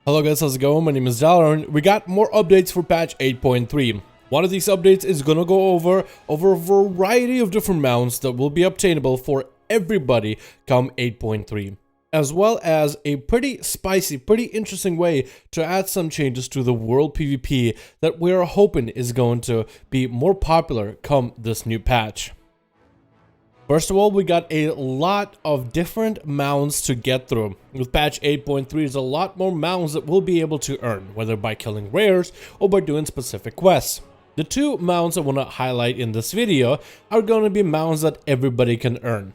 Hello guys, how's it going? My name is Dalaran. We got more updates for patch 8.3. One of these updates is gonna go over a variety of different mounts that will be obtainable for everybody come 8.3, as well as a pretty spicy, pretty interesting way to add some changes to the world PvP that we're hoping is going to be more popular come this new patch. First of all, we got a lot of different mounts to get through. With patch 8.3, there's a lot more mounts that we'll be able to earn, whether by killing rares or by doing specific quests. The two mounts I want to highlight in this video are going to be mounts that everybody can earn.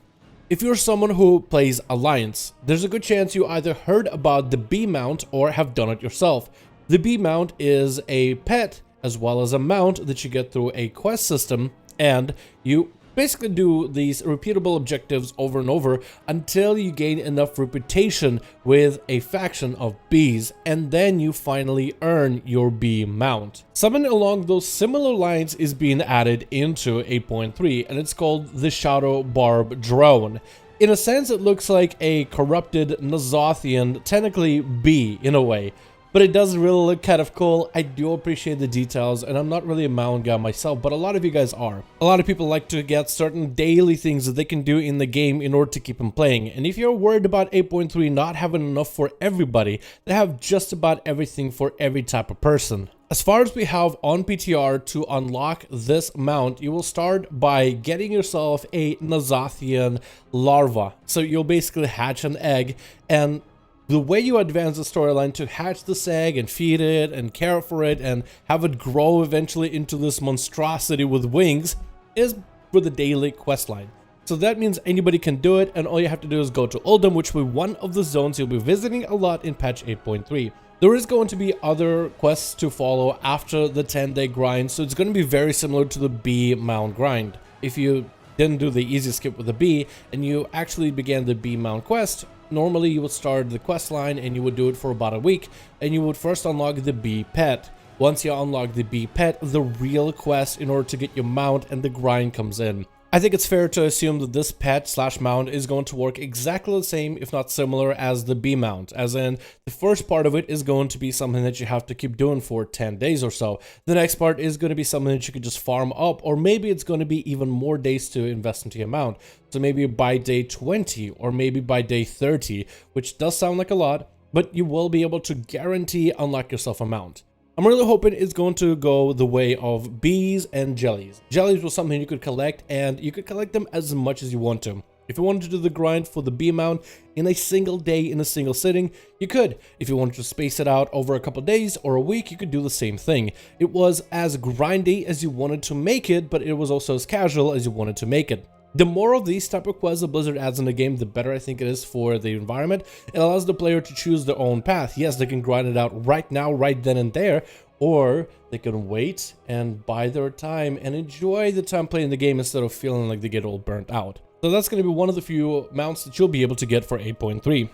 If you're someone who plays Alliance, there's a good chance you either heard about the B mount or have done it yourself. The B mount is a pet as well as a mount that you get through a quest system, and you basically do these repeatable objectives over and over until you gain enough reputation with a faction of bees, and then you finally earn your bee mount. Something along those similar lines is being added into 8.3, and it's called the Shadow Barb Drone. In a sense, it looks like a corrupted Nazothian, technically bee in a way, but it does really look kind of cool. I do appreciate the details, and I'm not really a mount guy myself, but a lot of you guys are. A lot of people like to get certain daily things that they can do in the game in order to keep them playing, and if you're worried about 8.3 not having enough for everybody, they have just about everything for every type of person. As far as we have on PTR to unlock this mount, you will start by getting yourself a Nazothian larva. So you'll basically hatch an egg, and the way you advance the storyline to hatch this egg and feed it and care for it and have it grow eventually into this monstrosity with wings is for the daily questline. So that means anybody can do it, and all you have to do is go to Uldum, which will be one of the zones you'll be visiting a lot in patch 8.3. There is going to be other quests to follow after the 10-day grind, so it's going to be very similar to the bee mount grind. If you didn't do the easy skip with the bee and you actually began the bee mount quest, normally you would start the quest line and you would do it for about a week, and you would first unlock the bee pet. Once you unlock the bee pet, the real quest in order to get your mount and the grind comes in. I think it's fair to assume that this pet slash mount is going to work exactly the same, if not similar, as the bee mount, as in the first part of it is going to be something that you have to keep doing for 10 days or so. The next part is going to be something that you could just farm up, or maybe it's going to be even more days to invest into your mount. So maybe by day 20 or maybe by day 30, which does sound like a lot, but you will be able to guarantee unlock yourself a mount. I'm really hoping it's going to go the way of bees and jellies. Jellies was something you could collect, and you could collect them as much as you want to. If you wanted to do the grind for the bee mount in a single day, in a single sitting, you could. If you wanted to space it out over a couple days or a week, you could do the same thing. It was as grindy as you wanted to make it, but it was also as casual as you wanted to make it. The more of these type of quests that Blizzard adds in the game, the better I think it is for the environment. It allows the player to choose their own path. Yes, they can grind it out right now, right then and there, or they can wait and buy their time and enjoy the time playing the game instead of feeling like they get all burnt out. So that's going to be one of the few mounts that you'll be able to get for 8.3.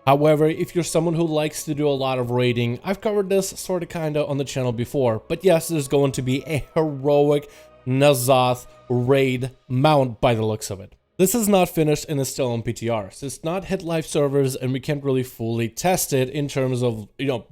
However, if you're someone who likes to do a lot of raiding, I've covered this sort of kinda on the channel before, but yes, there's going to be a heroic N'Zoth raid mount by the looks of it. This is not finished and is still on PTR, so it's not hit live servers, and we can't really fully test it in terms of,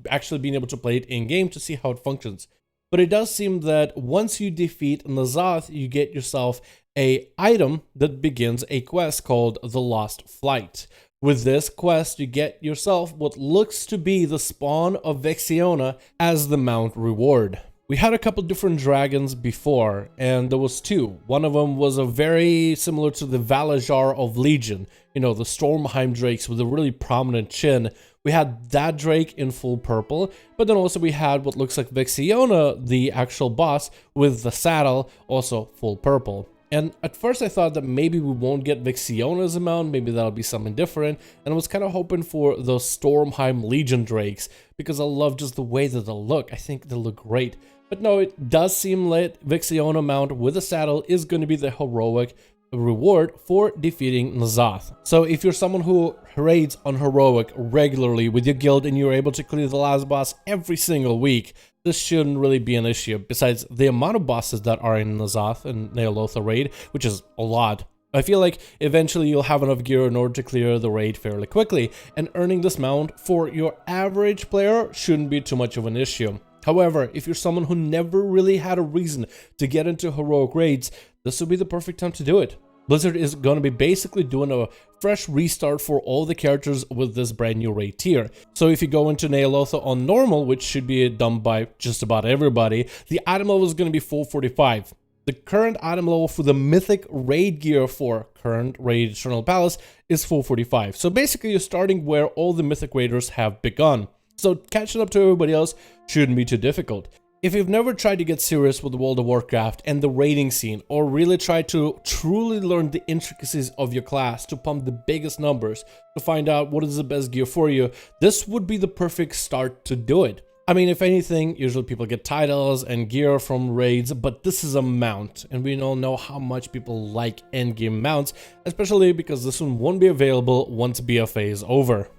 actually being able to play it in-game to see how it functions. But it does seem that once you defeat N'Zoth, you get yourself a item that begins a quest called The Lost Flight. With this quest, you get yourself what looks to be the spawn of Vexiona as the mount reward. We had a couple different dragons before, and there was two. One of them was a very similar to the Valajar of Legion, the Stormheim drakes with a really prominent chin. We had that drake in full purple, but then also we had what looks like Vexiona, the actual boss, with the saddle, also full purple. And at first I thought that maybe we won't get Vexiona as a mount, maybe that'll be something different, and I was kind of hoping for those Stormheim Legion drakes, because I love just the way that they look. I think they look great. But no, it does seem like Vexiona mount with a saddle is going to be the heroic reward for defeating N'Zoth. So if you're someone who raids on heroic regularly with your guild and you're able to clear the last boss every single week, this shouldn't really be an issue. Besides the amount of bosses that are in N'Zoth and Neolotha raid, which is a lot, I feel like eventually you'll have enough gear in order to clear the raid fairly quickly, and earning this mount for your average player shouldn't be too much of an issue. However, if you're someone who never really had a reason to get into heroic raids, this would be the perfect time to do it. Blizzard is going to be basically doing a fresh restart for all the characters with this brand new raid tier. So if you go into Azeroth on normal, which should be done by just about everybody, the item level is going to be 445. The current item level for the mythic raid gear for current raid Eternal Palace is 445. So basically you're starting where all the mythic raiders have begun. So catching up to everybody else shouldn't be too difficult. If you've never tried to get serious with World of Warcraft and the raiding scene, or really tried to truly learn the intricacies of your class to pump the biggest numbers, to find out what is the best gear for you, this would be the perfect start to do it. I mean, if anything, usually people get titles and gear from raids, but this is a mount, and we all know how much people like endgame mounts, especially because this one won't be available once BFA is over.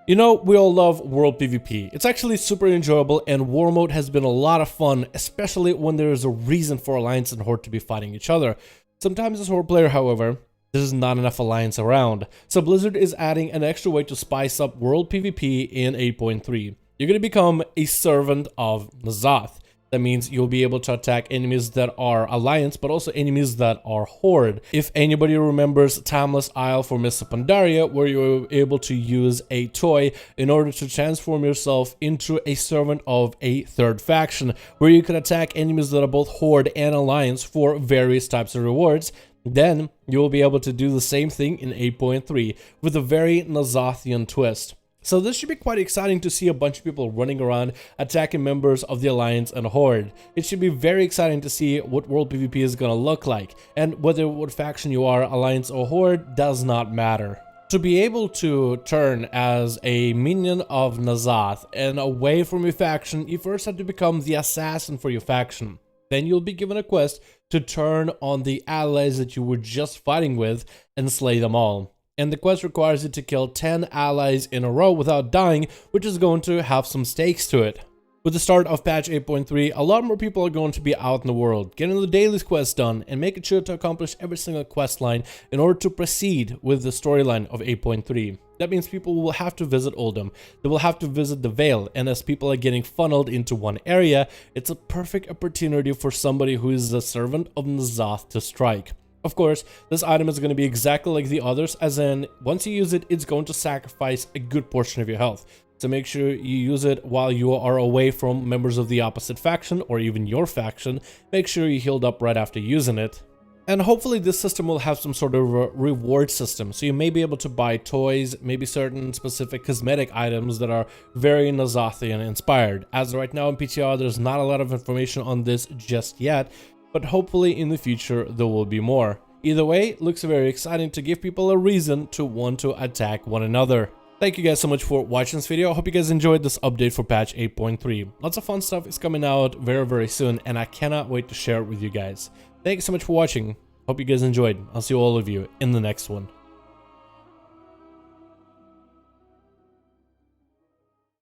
You know, we all love World PvP. It's actually super enjoyable, and War Mode has been a lot of fun, especially when there is a reason for Alliance and Horde to be fighting each other. Sometimes as Horde player, however, there's not enough Alliance around. So Blizzard is adding an extra way to spice up World PvP in 8.3. You're going to become a servant of N'Zoth. That means you'll be able to attack enemies that are Alliance, but also enemies that are Horde. If anybody remembers Timeless Isle for Mists of Pandaria, where you were able to use a toy in order to transform yourself into a servant of a third faction, where you could attack enemies that are both Horde and Alliance for various types of rewards, then you will be able to do the same thing in 8.3 with a very N'Zothian twist. So this should be quite exciting to see a bunch of people running around attacking members of the Alliance and Horde. It should be very exciting to see what World PvP is gonna look like, and whether what faction you are, Alliance or Horde, does not matter. To be able to turn as a minion of N'Zoth and away from your faction, you first have to become the assassin for your faction. Then you'll be given a quest to turn on the allies that you were just fighting with and slay them all. And the quest requires you to kill 10 allies in a row without dying, which is going to have some stakes to it. With the start of patch 8.3, a lot more people are going to be out in the world, getting the daily quests done and making sure to accomplish every single quest line in order to proceed with the storyline of 8.3. That means people will have to visit Uldum, they will have to visit the Vale, and as people are getting funneled into one area, it's a perfect opportunity for somebody who is a servant of N'Zoth to strike. Of course, this item is going to be exactly like the others, as in, once you use it, it's going to sacrifice a good portion of your health. So make sure you use it while you are away from members of the opposite faction, or even your faction. Make sure you healed up right after using it. And hopefully this system will have some sort of reward system, so you may be able to buy toys, maybe certain specific cosmetic items that are very N'Zothian inspired. As right now in PTR, there's not a lot of information on this just yet, but hopefully in the future there will be more. Either way, it looks very exciting to give people a reason to want to attack one another. Thank you guys so much for watching this video. I hope you guys enjoyed this update for patch 8.3. Lots of fun stuff is coming out very soon, and I cannot wait to share it with you guys. Thank you so much for watching. Hope you guys enjoyed. I'll see all of you in the next one.